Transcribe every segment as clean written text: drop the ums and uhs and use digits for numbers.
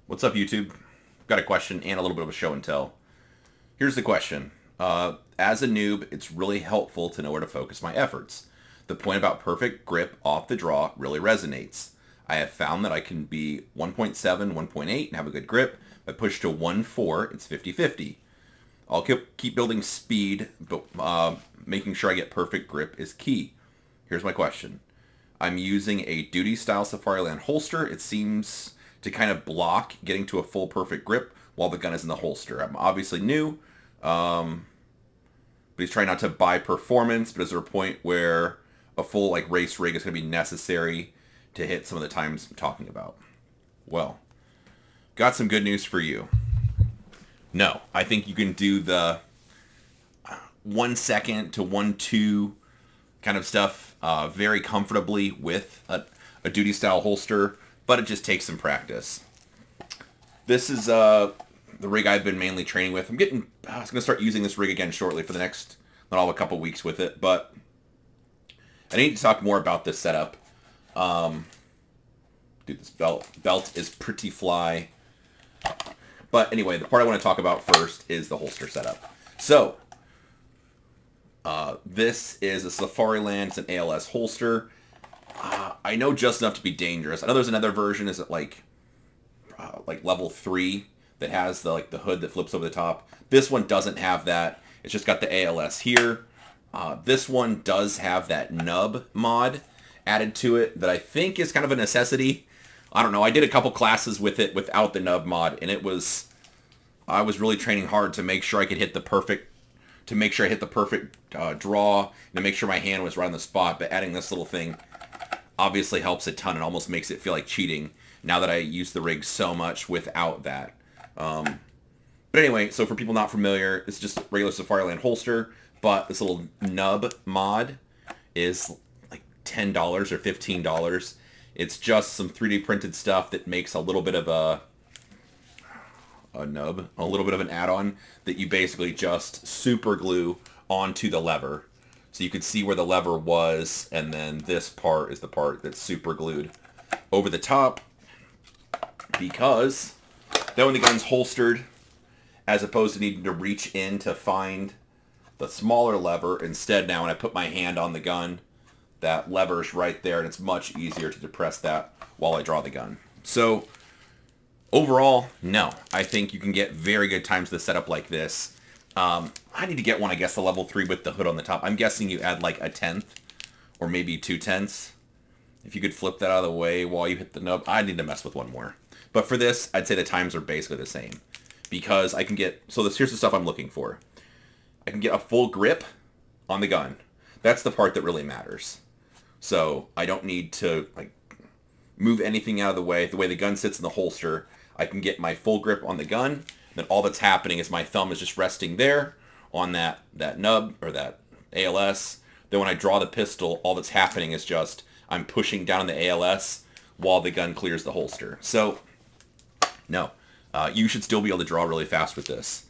What's up, YouTube? Got a question and a little bit of a show and tell. Here's the question. As a noob, it's really helpful to know where to focus my efforts. The point about perfect grip off the draw really resonates. I have found that I can be 1.7, 1.8 and have a good grip. If I push to 1.4, it's 50-50. I'll keep building speed, but making sure I get perfect grip is key. Here's my question. I'm using a duty style Safariland holster. It seems to kind of block getting to a full perfect grip while the gun is in the holster. I'm obviously new, but he's trying not to buy performance, but is there a point where a full like race rig is going to be necessary to hit some of the times I'm talking about? Well, got some good news for you. No, I think you can do the 1 second to 1.2 kind of stuff very comfortably with a duty style holster, but it just takes some practice. This is the rig I've been mainly training with. I was going to start using this rig again shortly for the next, not all, a couple weeks with it, but I need to talk more about this setup. Dude, this belt is pretty fly. But anyway, the part I want to talk about first is the holster setup. So, this is a Safariland. It's an ALS holster. I know just enough to be dangerous. I know there's another version. Is it like level 3 that has the hood that flips over the top? This one doesn't have that. It's just got the ALS here. This one does have that nub mod added to it that I think is kind of a necessity. I don't know. I did a couple classes with it without the nub mod, and I was really training hard to make sure I could hit the perfect, draw, and to make sure my hand was right on the spot. But adding this little thing obviously helps a ton and almost makes it feel like cheating now that I use the rig so much without that. But anyway, so for people not familiar, it's just a regular Safariland holster, but this little nub mod is like $10 or $15. It's just some 3D printed stuff that makes a little bit of a nub, a little bit of an add-on that you basically just super glue onto the lever. So you could see where the lever was, and then this part is the part that's super glued over the top, because then when the gun's holstered, as opposed to needing to reach in to find the smaller lever, instead now when I put my hand on the gun, that lever's right there, and it's much easier to depress that while I draw the gun. So overall, no. I think you can get very good times to the setup like this. I need to get one, I guess, the level 3 with the hood on the top. I'm guessing you add like a 1/10 or maybe 2/10. If you could flip that out of the way while you hit the nub, I need to mess with one more. But for this, I'd say the times are basically the same. Because I can get, here's the stuff I'm looking for. I can get a full grip on the gun. That's the part that really matters. So I don't need to move anything out of the way. The way the gun sits in the holster, I can get my full grip on the gun. Then all that's happening is my thumb is just resting there on that nub or that ALS. Then when I draw the pistol, all that's happening is just I'm pushing down on the ALS while the gun clears the holster. So no, you should still be able to draw really fast with this.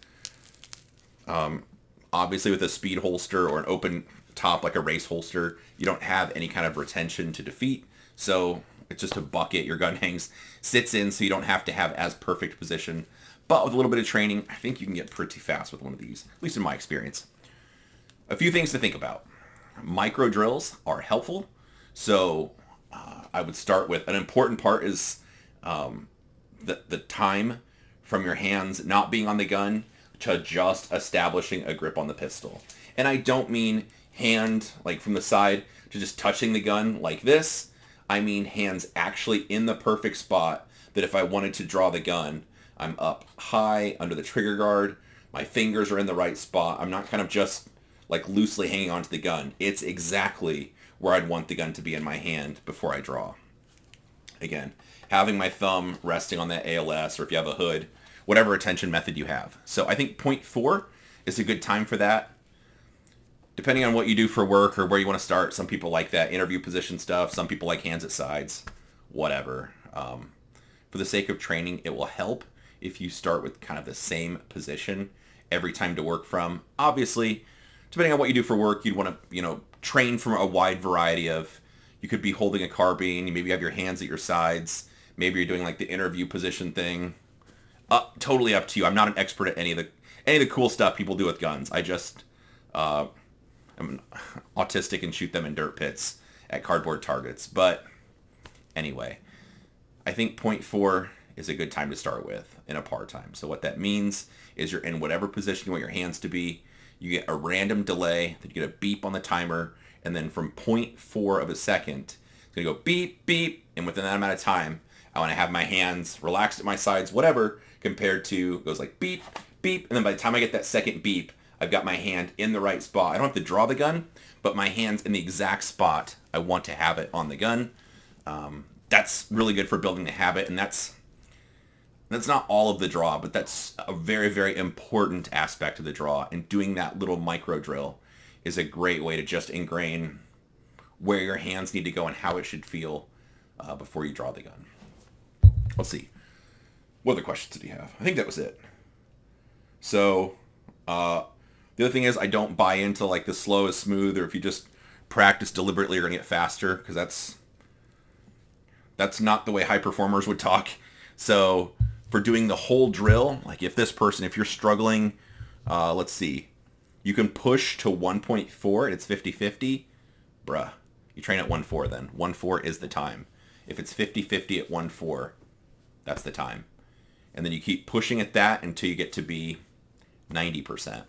Obviously with a speed holster or an open top like a race holster, you don't have any kind of retention to defeat. So it's just a bucket your gun sits in, so you don't have to have as perfect position. But with a little bit of training, I think you can get pretty fast with one of these, at least in my experience. A few things to think about. Micro drills are helpful. So I would start with an important part is the time from your hands not being on the gun to just establishing a grip on the pistol. And I don't mean hand from the side to just touching the gun like this. I mean hands actually in the perfect spot that if I wanted to draw the gun, I'm up high under the trigger guard. My fingers are in the right spot. I'm not kind of just loosely hanging onto the gun. It's exactly where I'd want the gun to be in my hand before I draw. Again, having my thumb resting on that ALS, or if you have a hood, whatever attention method you have. So I think 0.4 is a good time for that. Depending on what you do for work or where you want to start, some people like that interview position stuff. Some people like hands at sides, whatever. For the sake of training, it will help if you start with kind of the same position every time to work from. Obviously, depending on what you do for work, you'd want to, train from a wide variety of, you could be holding a carbine, maybe you have your hands at your sides, maybe you're doing the interview position thing. Totally up to you. I'm not an expert at any of the cool stuff people do with guns. I just I'm autistic and shoot them in dirt pits at cardboard targets. But anyway, I think point 4 is a good time to start with in a par time. So what that means is you're in whatever position you want your hands to be. You get a random delay, then you get a beep on the timer, and then from 0.4 of a second, it's going to go beep, beep, and within that amount of time, I want to have my hands relaxed at my sides, whatever, compared to, it goes like beep, beep, and then by the time I get that second beep, I've got my hand in the right spot. I don't have to draw the gun, but my hand's in the exact spot I want to have it on the gun. That's really good for building the habit, and that's not all of the draw, but that's a very, very important aspect of the draw, and doing that little micro drill is a great way to just ingrain where your hands need to go and how it should feel before you draw the gun. Let's see. What other questions did he have? I think that was it. So, the other thing is I don't buy into like the slow is smooth, or if you just practice deliberately, you're going to get faster, because that's not the way high performers would talk. So for doing the whole drill, like if you're struggling, let's see, you can push to 1.4 and it's 50-50. Bruh, you train at 1.4 then. 1.4 is the time. If it's 50-50 at 1.4, that's the time. And then you keep pushing at that until you get to be 90%,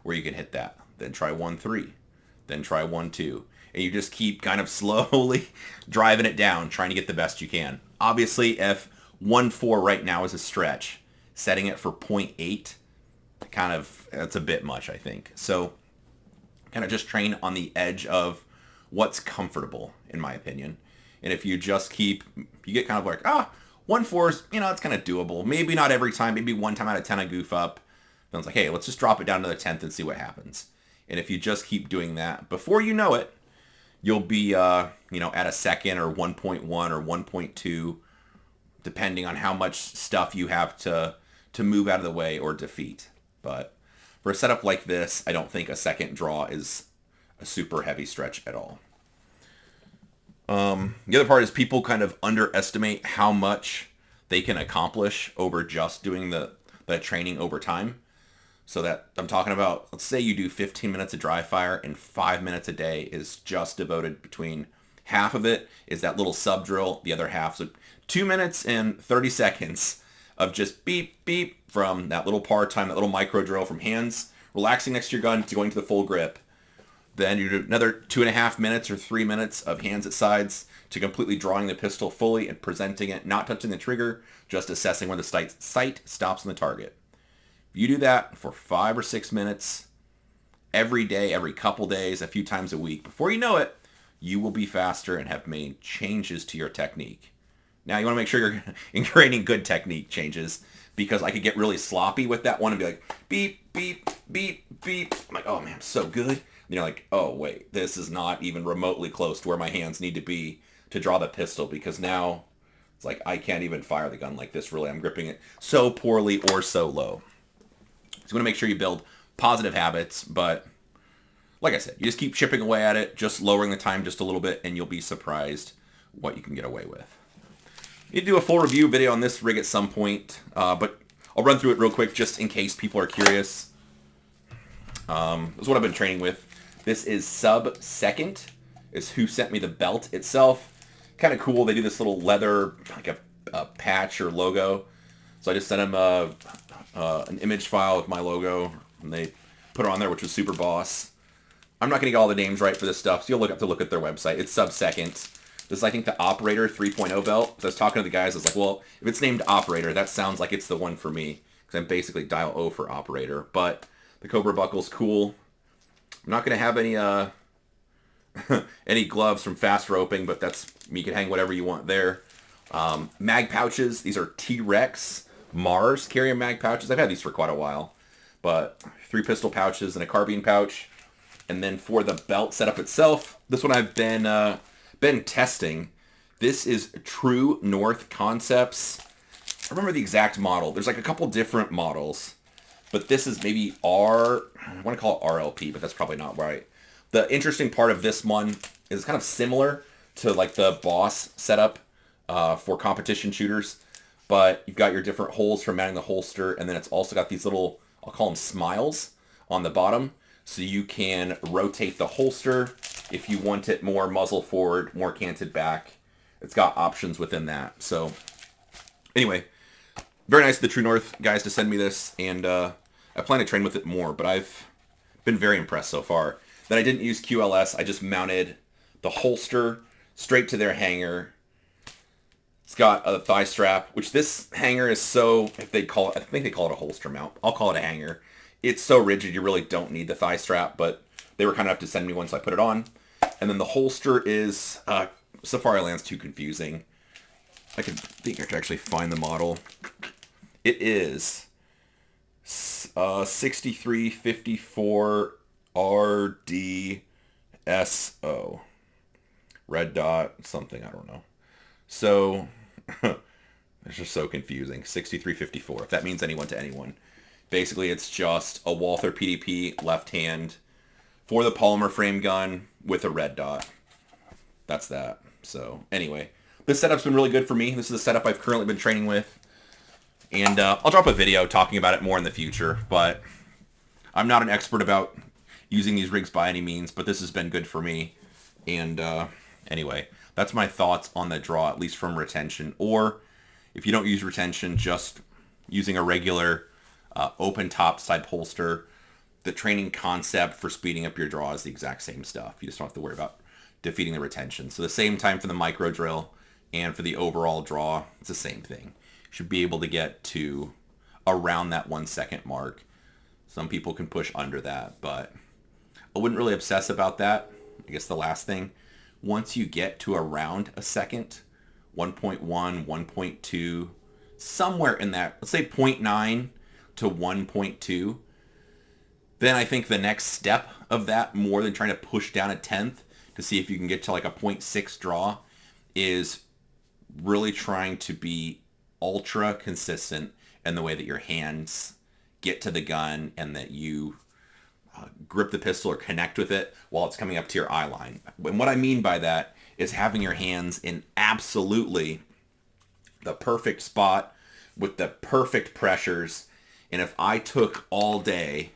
where you can hit that. Then try 1.3, then try 1.2. And you just keep kind of slowly driving it down, trying to get the best you can. Obviously, if 1.4 right now is a stretch, setting it for 0.8, that's a bit much, I think. So kind of just train on the edge of what's comfortable, in my opinion. And if you just you get kind of like, 1.4 is, it's kind of doable. Maybe not every time. Maybe one time out of 10 I goof up. Then it's like, hey, let's just drop it down to the 10th and see what happens. And if you just keep doing that, before you know it, you'll be, at a second or 1.1 or 1.2, depending on how much stuff you have to move out of the way or defeat. But for a setup like this, I don't think a second draw is a super heavy stretch at all. The other part is people kind of underestimate how much they can accomplish over just doing the training over time. So that I'm talking about, let's say you do 15 minutes of dry fire and 5 minutes a day is just devoted between half of it is that little sub drill, the other half. So 2 minutes and 30 seconds of just beep, beep from that little par time, that little micro drill from hands relaxing next to your gun to going to the full grip. Then you do another 2.5 minutes or 3 minutes of hands at sides to completely drawing the pistol fully and presenting it, not touching the trigger, just assessing where the sight stops on the target. If you do that for 5 or 6 minutes every day, every couple days, a few times a week, before you know it, you will be faster and have made changes to your technique. Now, you want to make sure you're ingraining good technique changes, because I could get really sloppy with that one and be like, beep, beep, beep, beep. I'm like, oh man, I'm so good. And you're like, oh wait, this is not even remotely close to where my hands need to be to draw the pistol, because now it's like I can't even fire the gun like this, really. I'm gripping it so poorly or so low. So you want to make sure you build positive habits, but like I said, you just keep chipping away at it, just lowering the time just a little bit, and you'll be surprised what you can get away with. You need to do a full review video on this rig at some point, but I'll run through it real quick just in case people are curious. This is what I've been training with. This is Sub Second, is who sent me the belt itself. Kind of cool. They do this little leather, like a patch or logo. So I just sent them an image file with my logo, and they put it on there, which was super boss. I'm not going to get all the names right for this stuff, so you'll have to look at their website. It's Sub Second. This is, I think, the Operator 3.0 belt. So I was talking to the guys. I was like, well, if it's named Operator, that sounds like it's the one for me, because I'm basically dial O for Operator. But the Cobra buckle's cool. I'm not going to have any any gloves from Fast Roping, but you can hang whatever you want there. Mag pouches. These are T-Rex Mars carrier mag pouches. I've had these for quite a while, but 3 pistol pouches and a carbine pouch. And then for the belt setup itself, this one I've been testing. This is True North Concepts. I remember the exact model. There's like a couple different models, but this is maybe I want to call it RLP, but that's probably not right. The interesting part of this one is kind of similar to like the Boss setup for competition shooters. but you've got your different holes for mounting the holster, and then it's also got these little, I'll call them smiles, on the bottom, so you can rotate the holster if you want it more muzzle forward, more canted back. It's got options within that. So anyway, very nice of the True North guys to send me this, and I plan to train with it more, but I've been very impressed so far. Then I didn't use QLS. I just mounted the holster straight to their hanger. It's got a thigh strap, which this hanger is so, if they call it, I think they call it a holster mount. I'll call it a hanger. It's so rigid, you really don't need the thigh strap, but they were kind enough to send me one, so I put it on. And then the holster is, Safariland's too confusing. I think I could actually find the model. It is 6354 RDSO. Red dot, something, I don't know. So, it's just so confusing. 6354, if that means anyone to anyone. Basically, it's just a Walther PDP left hand for the polymer frame gun with a red dot. That's that. So, anyway, this setup's been really good for me. This is the setup I've currently been training with. And I'll drop a video talking about it more in the future, but I'm not an expert about using these rigs by any means, but this has been good for me. And anyway, that's my thoughts on the draw, at least from retention. Or if you don't use retention, just using a regular open top side holster. The training concept for speeding up your draw is the exact same stuff. You just don't have to worry about defeating the retention. So the same time for the micro drill and for the overall draw, it's the same thing. You should be able to get to around that 1 second mark. Some people can push under that, but I wouldn't really obsess about that. I guess the last thing, once you get to around a second, 1.1, 1.2, somewhere in that, let's say 0.9 to 1.2, then I think the next step of that, more than trying to push down a tenth to see if you can get to like a 0.6 draw, is really trying to be ultra consistent in the way that your hands get to the gun and that you grip the pistol or connect with it while it's coming up to your eye line. And what I mean by that is having your hands in absolutely the perfect spot with the perfect pressures. And if I took all day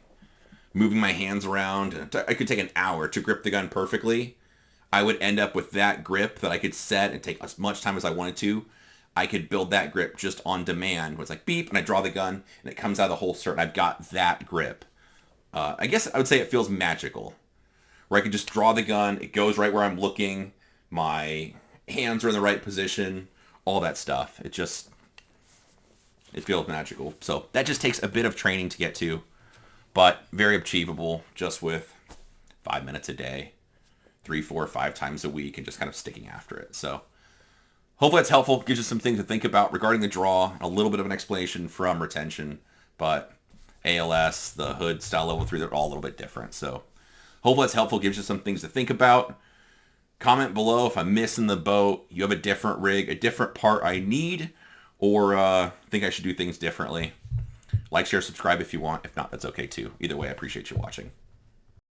moving my hands around, I could take an hour to grip the gun perfectly, I would end up with that grip that I could set and take as much time as I wanted to. I could build that grip just on demand, where it's like beep, and I draw the gun, and it comes out of the holster, and I've got that grip. I guess I would say it feels magical, where I can just draw the gun, it goes right where I'm looking, my hands are in the right position, all that stuff. It feels magical. So that just takes a bit of training to get to, but very achievable just with 5 minutes a day, 3, 4, 5 times a week, and just kind of sticking after it. So hopefully that's helpful. Gives you some things to think about regarding the draw, a little bit of an explanation from retention, but ALS, the hood, style level 3, they're all a little bit different. So hopefully that's helpful. Gives you some things to think about. Comment below if I'm missing the boat, you have a different rig, a different part I need, or think I should do things differently. Like, share, subscribe if you want. If not, that's okay too. Either way, I appreciate you watching.